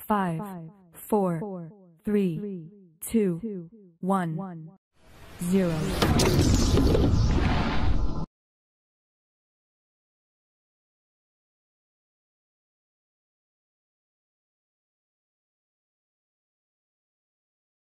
5, 4, 3, 2, 1, 0.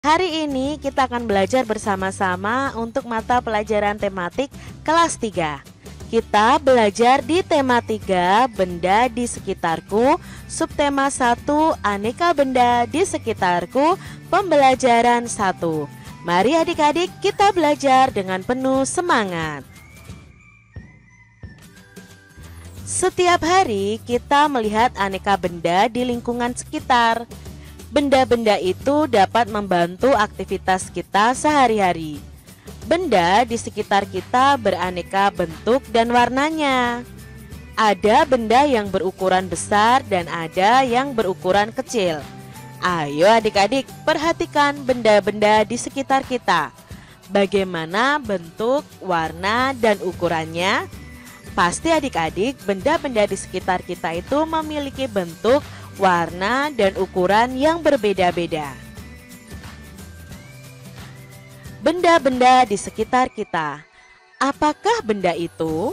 Hari ini kita akan belajar bersama-sama untuk mata pelajaran tematik kelas 3. Kita belajar di tema 3, benda di sekitarku, subtema 1, aneka benda di sekitarku, pembelajaran 1. Mari adik-adik kita belajar dengan penuh semangat. Setiap hari kita melihat aneka benda di lingkungan sekitar. Benda-benda itu dapat membantu aktivitas kita sehari-hari. Benda di sekitar kita beraneka bentuk dan warnanya. Ada benda yang berukuran besar dan ada yang berukuran kecil. Ayo adik-adik, perhatikan benda-benda di sekitar kita. Bagaimana bentuk, warna, dan ukurannya? Pasti adik-adik, benda-benda di sekitar kita itu memiliki bentuk, warna, dan ukuran yang berbeda-beda. Benda-benda di sekitar kita. Apakah benda itu?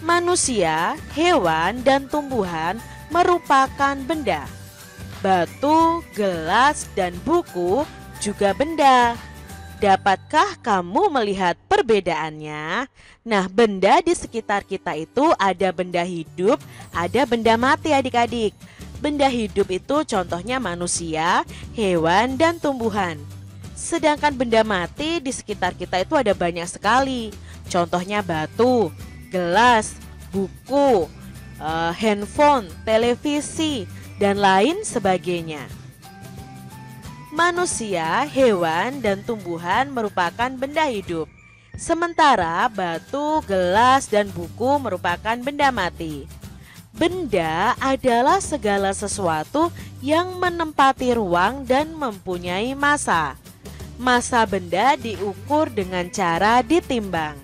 Manusia, hewan, dan tumbuhan merupakan benda. Batu, gelas, dan buku juga benda. Dapatkah kamu melihat perbedaannya? Nah, benda di sekitar kita itu ada benda hidup, ada benda mati adik-adik. Benda hidup itu contohnya manusia, hewan, dan tumbuhan. Sedangkan benda mati di sekitar kita itu ada banyak sekali. Contohnya batu, gelas, buku, handphone, televisi, dan lain sebagainya. Manusia, hewan, dan tumbuhan merupakan benda hidup. Sementara batu, gelas, dan buku merupakan benda mati. Benda adalah segala sesuatu yang menempati ruang dan mempunyai massa. Massa benda diukur dengan cara ditimbang.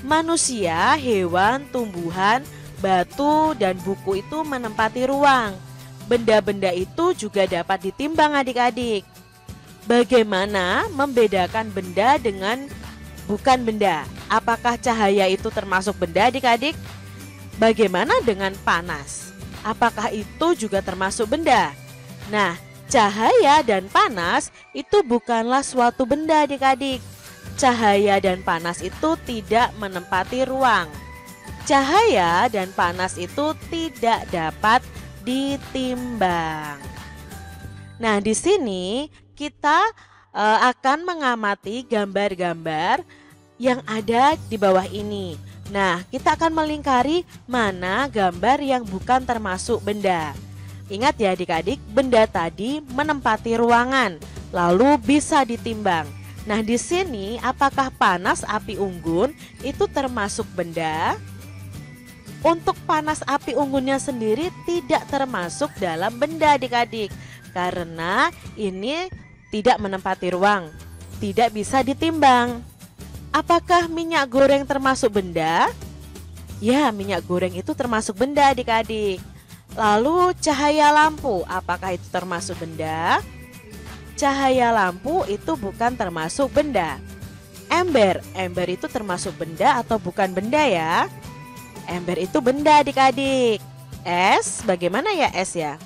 Manusia, hewan, tumbuhan, batu, dan buku itu menempati ruang. Benda-benda itu juga dapat ditimbang adik-adik. Bagaimana membedakan benda dengan bukan benda? Apakah cahaya itu termasuk benda adik-adik? Bagaimana dengan panas? Apakah itu juga termasuk benda? Nah, cahaya dan panas itu bukanlah suatu benda adik-adik. Cahaya dan panas itu tidak menempati ruang. Cahaya dan panas itu tidak dapat ditimbang. Nah, di sini kita akan mengamati gambar-gambar yang ada di bawah ini. Nah, kita akan melingkari mana gambar yang bukan termasuk benda. Ingat ya adik-adik, benda tadi menempati ruangan, lalu bisa ditimbang. Nah, di sini apakah panas api unggun itu termasuk benda? Untuk panas api unggunnya sendiri tidak termasuk dalam benda adik-adik, karena ini tidak menempati ruang, tidak bisa ditimbang. Apakah minyak goreng termasuk benda? Ya, minyak goreng itu termasuk benda adik-adik. Lalu cahaya lampu, apakah itu termasuk benda? Cahaya lampu itu bukan termasuk benda. Ember itu termasuk benda atau bukan benda ya? Ember itu benda adik-adik. Es, bagaimana ya es ya?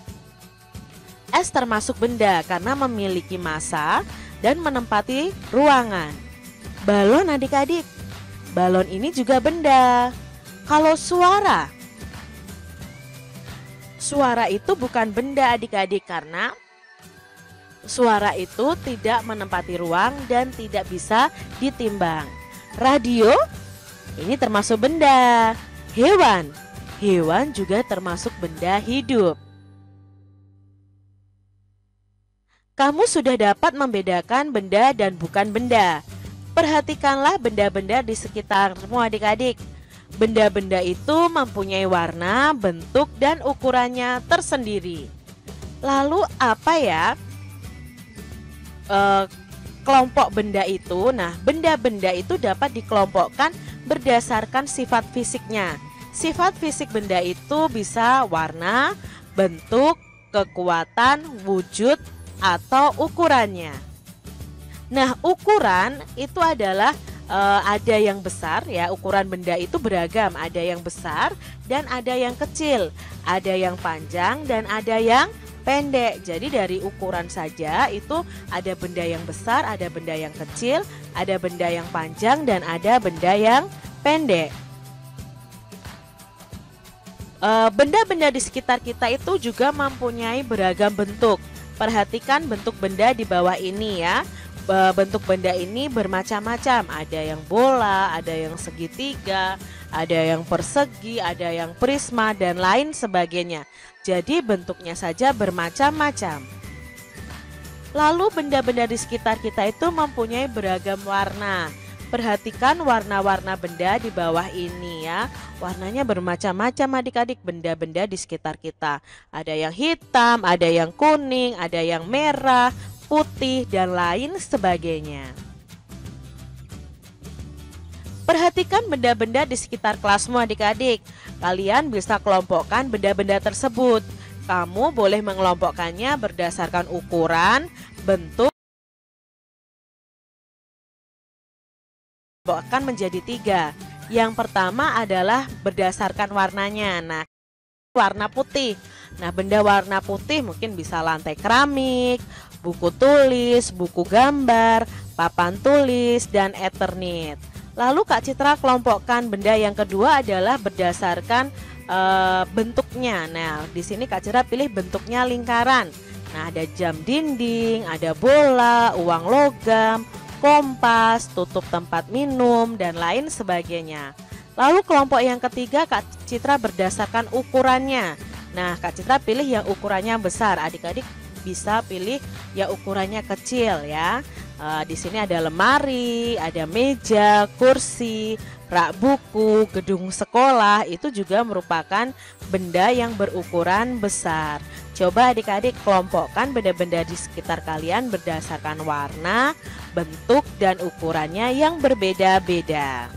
Es termasuk benda karena memiliki massa dan menempati ruangan. Balon adik-adik, balon ini juga benda. Kalau suara itu bukan benda adik-adik karena suara itu tidak menempati ruang dan tidak bisa ditimbang. Radio ini termasuk benda. Hewan juga termasuk benda hidup. Kamu sudah dapat membedakan benda dan bukan benda. Perhatikanlah benda-benda di sekitarmu adik-adik. Benda-benda itu mempunyai warna, bentuk, dan ukurannya tersendiri. Lalu apa ya kelompok benda itu? Nah, benda-benda itu dapat dikelompokkan berdasarkan sifat fisiknya. Sifat fisik benda itu bisa warna, bentuk, kekuatan, wujud, atau ukurannya. Nah, ukuran itu adalah ada yang besar ya, ukuran benda itu beragam, ada yang besar dan ada yang kecil, ada yang panjang dan ada yang pendek. Jadi dari ukuran saja itu ada benda yang besar, ada benda yang kecil, ada benda yang panjang dan ada benda yang pendek. Benda-benda di sekitar kita itu juga mempunyai beragam bentuk. Perhatikan bentuk benda di bawah ini ya. Bentuk benda ini bermacam-macam, ada yang bola, ada yang segitiga, ada yang persegi, ada yang prisma dan lain sebagainya. Jadi bentuknya saja bermacam-macam. Lalu benda-benda di sekitar kita itu mempunyai beragam warna. Perhatikan warna-warna benda di bawah ini ya. Warnanya bermacam-macam adik-adik, benda-benda di sekitar kita. Ada yang hitam, ada yang kuning, ada yang merah, putih, dan lain sebagainya. Perhatikan benda-benda di sekitar kelasmu adik-adik. Kalian bisa kelompokkan benda-benda tersebut. Kamu boleh mengelompokkannya berdasarkan ukuran, bentuk, akan menjadi 3. Yang pertama adalah berdasarkan warnanya. Nah, warna putih. Nah, benda warna putih mungkin bisa lantai keramik, buku tulis, buku gambar, papan tulis, dan Eternit. Lalu Kak Citra kelompokkan benda yang kedua adalah berdasarkan bentuknya. Nah, di sini Kak Citra pilih bentuknya lingkaran. Nah, ada jam dinding, ada bola, uang logam, kompas, tutup tempat minum, dan lain sebagainya. Lalu kelompok yang ketiga Kak Citra berdasarkan ukurannya. Nah, Kak Citra pilih yang ukurannya besar. Adik-adik bisa pilih yang ukurannya kecil ya. Di sini ada lemari, ada meja, kursi, rak buku, gedung sekolah. Itu juga merupakan benda yang berukuran besar. Coba adik-adik kelompokkan benda-benda di sekitar kalian berdasarkan warna, bentuk, dan ukurannya yang berbeda-beda.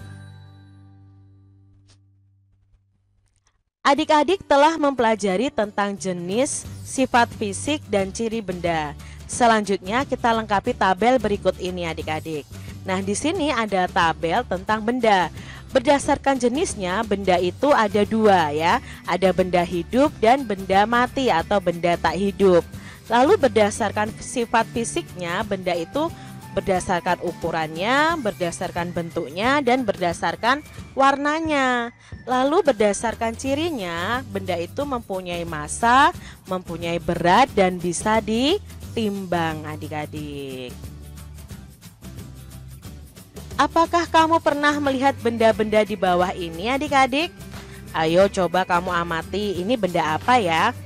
Adik-adik telah mempelajari tentang jenis, sifat fisik, dan ciri benda. Selanjutnya kita lengkapi tabel berikut ini adik-adik. Nah, di sini ada tabel tentang benda. Berdasarkan jenisnya, benda itu ada 2 ya. Ada benda hidup dan benda mati atau benda tak hidup. Lalu berdasarkan sifat fisiknya, benda itu berdasarkan ukurannya, berdasarkan bentuknya, dan berdasarkan warnanya. Lalu berdasarkan cirinya, benda itu mempunyai massa, mempunyai berat, dan bisa ditimbang adik-adik. Apakah kamu pernah melihat benda-benda di bawah ini adik-adik? Ayo coba kamu amati, ini benda apa ya?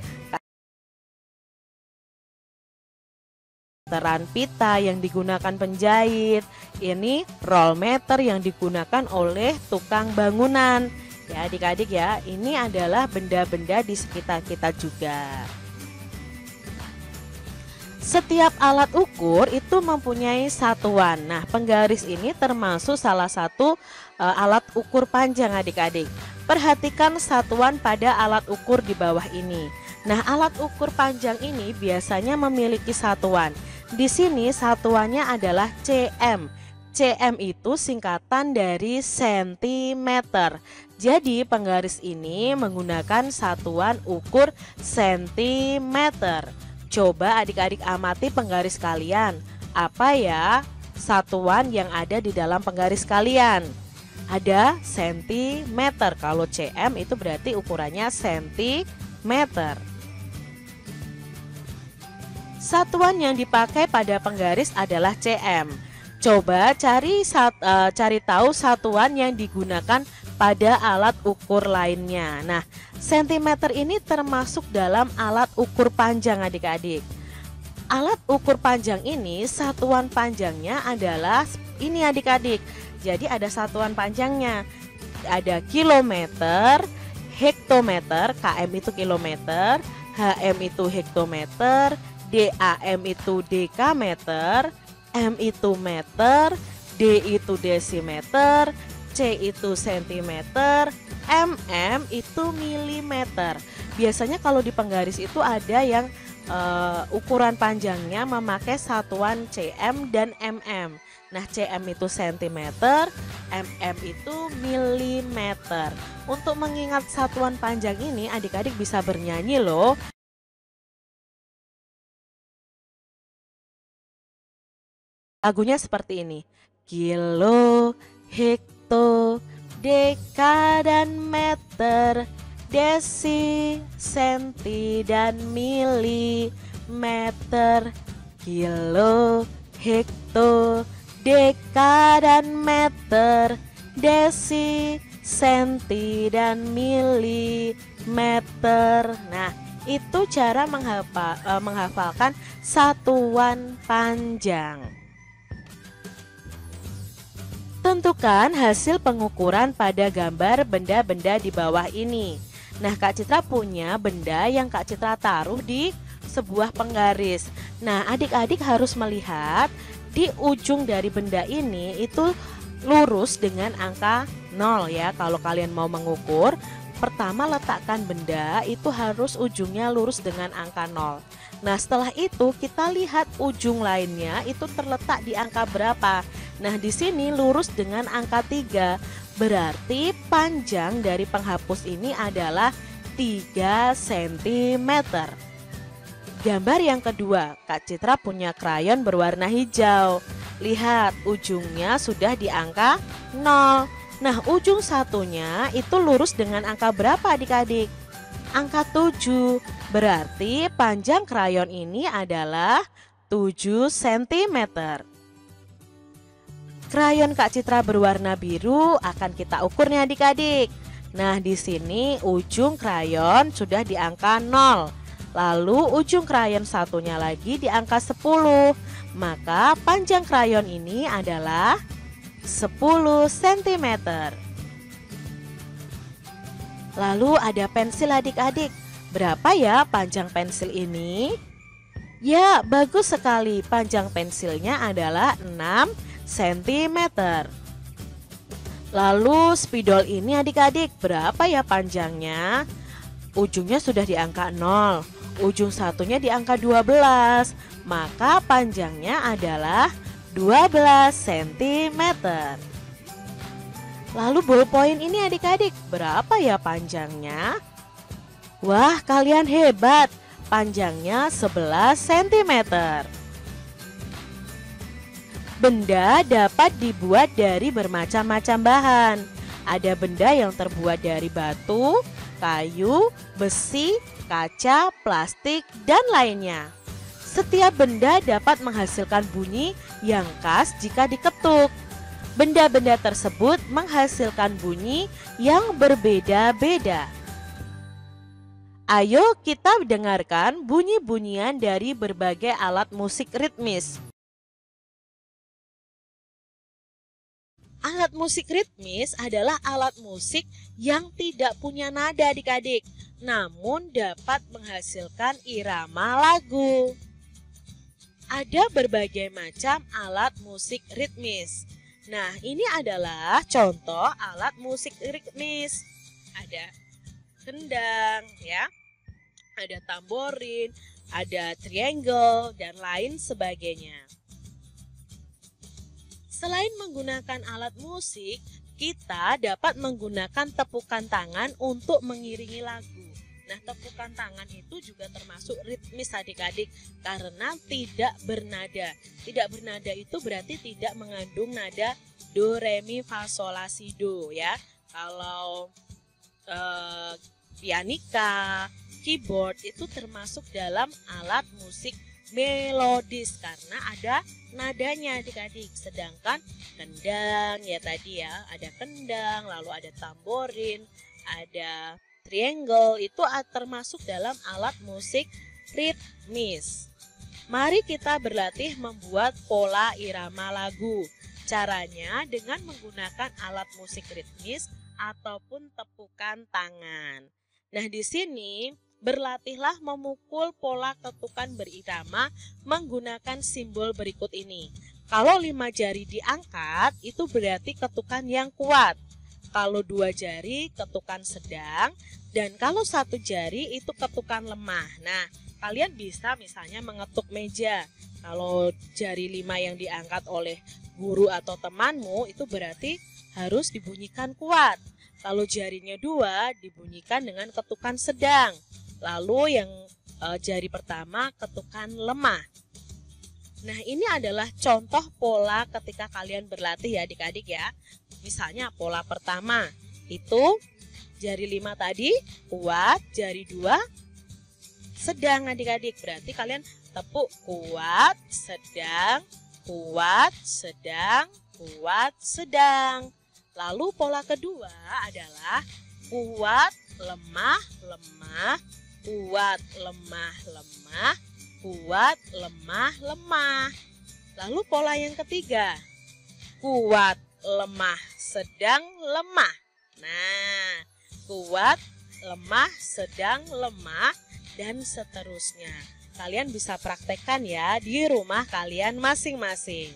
Meteran pita yang digunakan penjahit. Ini roll meter yang digunakan oleh tukang bangunan. Ya adik-adik ya, ini adalah benda-benda di sekitar kita juga. Setiap alat ukur itu mempunyai satuan. Nah, penggaris ini termasuk salah satu alat ukur panjang adik-adik. Perhatikan satuan pada alat ukur di bawah ini. Nah, alat ukur panjang ini biasanya memiliki satuan. Di sini satuannya adalah cm. Cm itu singkatan dari sentimeter. Jadi penggaris ini menggunakan satuan ukur sentimeter. Coba adik-adik amati penggaris kalian. Apa ya satuan yang ada di dalam penggaris kalian? Ada sentimeter. Kalau cm itu berarti ukurannya sentimeter. Satuan yang dipakai pada penggaris adalah cm. Coba cari tahu satuan yang digunakan pada alat ukur lainnya. Nah, sentimeter ini termasuk dalam alat ukur panjang adik-adik. Alat ukur panjang ini satuan panjangnya adalah ini adik-adik. Jadi ada satuan panjangnya. Ada kilometer, hektometer, km itu kilometer, hm itu hektometer, dam itu dekameter, m itu meter, d itu desimeter, c itu sentimeter, mm itu milimeter. Biasanya kalau di penggaris itu ada yang ukuran panjangnya memakai satuan cm dan mm. Nah, cm itu cm, mm itu milimeter. Untuk mengingat satuan panjang ini, adik-adik bisa bernyanyi loh. Lagunya seperti ini. Kilo, hekto, deka dan meter, desi, senti dan milimeter. Kilo, hekto, deka dan meter, desi, senti dan milimeter. Nah, itu cara menghafalkan satuan panjang. Tentukan hasil pengukuran pada gambar benda-benda di bawah ini. Nah, Kak Citra punya benda yang Kak Citra taruh di sebuah penggaris. Nah, adik-adik harus melihat di ujung dari benda ini itu lurus dengan angka 0 ya. Kalau kalian mau mengukur, pertama letakkan benda itu harus ujungnya lurus dengan angka 0. Nah, setelah itu kita lihat ujung lainnya itu terletak di angka berapa. Nah, di sini lurus dengan angka 3. Berarti panjang dari penghapus ini adalah 3 cm. Gambar yang kedua, Kak Citra punya krayon berwarna hijau. Lihat, ujungnya sudah di angka 0. Nah, ujung satunya itu lurus dengan angka berapa adik-adik? Angka 7. Berarti panjang krayon ini adalah 7 cm. Krayon Kak Citra berwarna biru akan kita ukur nih adik-adik. Nah, di sini ujung krayon sudah di angka 0. Lalu ujung krayon satunya lagi di angka 10. Maka panjang krayon ini adalah 10 cm. Lalu ada pensil adik-adik. Berapa ya panjang pensil ini? Ya, bagus sekali. Panjang pensilnya adalah 6 cm. Lalu spidol ini adik-adik, berapa ya panjangnya? Ujungnya sudah di angka 0. Ujung satunya di angka 12. Maka panjangnya adalah 12 cm. Lalu ballpoint ini adik-adik, berapa ya panjangnya? Wah, kalian hebat. Panjangnya 11 cm. Benda dapat dibuat dari bermacam-macam bahan. Ada benda yang terbuat dari batu, kayu, besi, kaca, plastik, dan lainnya. Setiap benda dapat menghasilkan bunyi yang khas jika diketuk. Benda-benda tersebut menghasilkan bunyi yang berbeda-beda. Ayo kita dengarkan bunyi-bunyian dari berbagai alat musik ritmis. Alat musik ritmis adalah alat musik yang tidak punya nada adik-adik, namun dapat menghasilkan irama lagu. Ada berbagai macam alat musik ritmis. Nah, ini adalah contoh alat musik ritmis. Ada kendang, ya, ada tamborin, ada triangle, dan lain sebagainya. Selain menggunakan alat musik, kita dapat menggunakan tepukan tangan untuk mengiringi lagu. Nah, tepukan tangan itu juga termasuk ritmis adik-adik karena tidak bernada. Tidak bernada itu berarti tidak mengandung nada do, re, mi, fa, sol, la, si, do ya. Kalau pianika, keyboard itu termasuk dalam alat musik melodis karena ada nadanya adik-adik. Sedangkan kendang ya tadi ya, ada kendang, lalu ada tamborin, ada triangle, itu termasuk dalam alat musik ritmis. Mari kita berlatih membuat pola irama lagu. Caranya dengan menggunakan alat musik ritmis ataupun tepukan tangan. Nah, di sini berlatihlah memukul pola ketukan berirama menggunakan simbol berikut ini. Kalau 5 jari diangkat, itu berarti ketukan yang kuat. Kalau 2 jari ketukan sedang, dan kalau 1 jari itu ketukan lemah. Nah, kalian bisa misalnya mengetuk meja. Kalau jari 5 yang diangkat oleh guru atau temanmu itu berarti harus dibunyikan kuat. Kalau jarinya 2 dibunyikan dengan ketukan sedang. Lalu yang jari pertama ketukan lemah. Nah, ini adalah contoh pola ketika kalian berlatih ya adik-adik ya. Misalnya pola pertama itu jari 5 tadi kuat, jari 2 sedang adik-adik. Berarti kalian tepuk kuat, sedang, kuat, sedang, kuat, sedang. Lalu pola kedua adalah kuat, lemah, lemah, kuat, lemah, lemah, kuat, lemah, lemah. Lalu pola yang ketiga, kuat, lemah, sedang, lemah. Nah, kuat, lemah, sedang, lemah, dan seterusnya. Kalian bisa praktekkan ya di rumah kalian masing-masing.